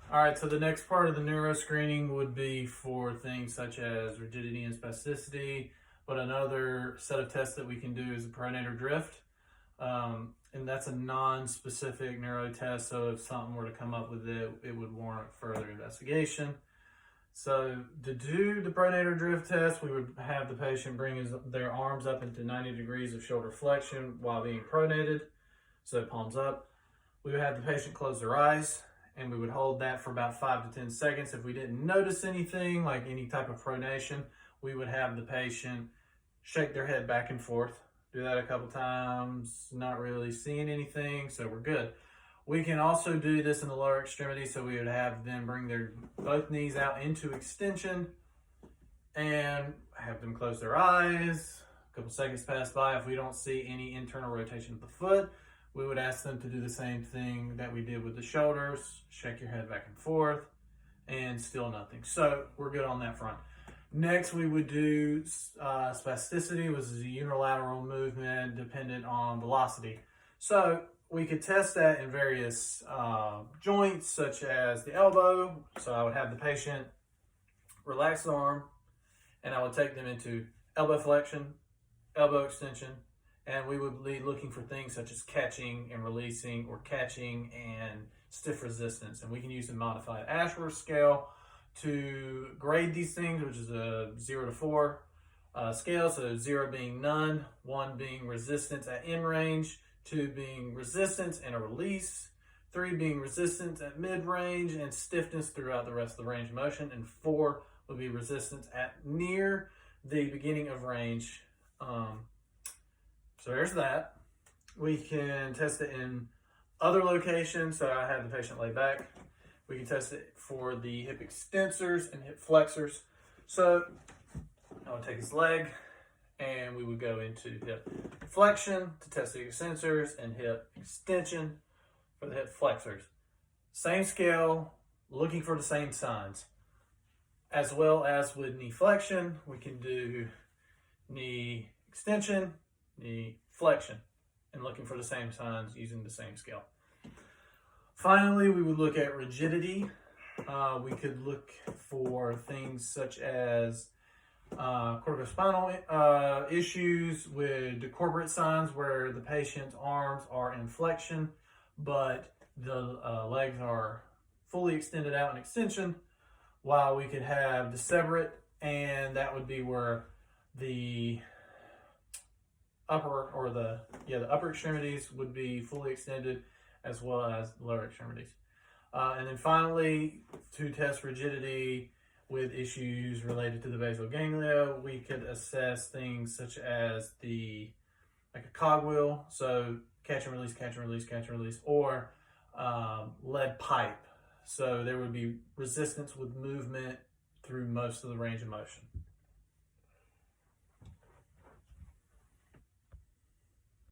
All right, so the next part of the neuro screening would be for things such as rigidity and spasticity, but another set of tests that we can do is a pronator drift. And that's a non-specific neuro test, so if something were to come up with it, it would warrant further investigation. So to do the pronator drift test, we would have the patient bring their arms up into 90 degrees of shoulder flexion while being pronated, so palms up. We would have the patient close their eyes, and we would hold that for about 5 to 10 seconds. If we didn't notice anything, like any type of pronation, we would have the patient shake their head back and forth. Do that a couple times, not really seeing anything, so we're good. We can also do this in the lower extremity, so we would have them bring their both knees out into extension and have them close their eyes. A couple seconds pass by. If we don't see any internal rotation of the foot, we would ask them to do the same thing that we did with the shoulders, shake your head back and forth, and still nothing. So we're good on that front. Next, we would do spasticity, which is a unilateral movement dependent on velocity. So we could test that in various joints, such as the elbow. So I would have the patient relax the arm, and I would take them into elbow flexion, elbow extension, and we would be looking for things such as catching and releasing, or catching and stiff resistance. And we can use the modified Ashworth scale to grade these things, which is a 0 to 4 scale. So 0 being none, 1 being resistance at end range, 2 being resistance and a release, 3 being resistance at mid range and stiffness throughout the rest of the range of motion, and 4 would be resistance at near the beginning of range. So there's that. We can test it in other locations. So I have the patient lay back. We can test it for the hip extensors and hip flexors. So I would take his leg, and we would go into hip flexion to test the extensors and hip extension for the hip flexors. Same scale, looking for the same signs. As well as with knee flexion, we can do knee extension, knee flexion, and looking for the same signs using the same scale. Finally, we would look at rigidity. We could look for things such as corticospinal issues with decorporate signs, where the patient's arms are in flexion, but the legs are fully extended out in extension, while we could have decelerate, and that would be where the upper upper extremities would be fully extended, as well as the lower extremities. And then finally, to test rigidity with issues related to the basal ganglia, we could assess things such as like a cogwheel, so catch and release, catch and release, catch and release, or lead pipe. So there would be resistance with movement through most of the range of motion.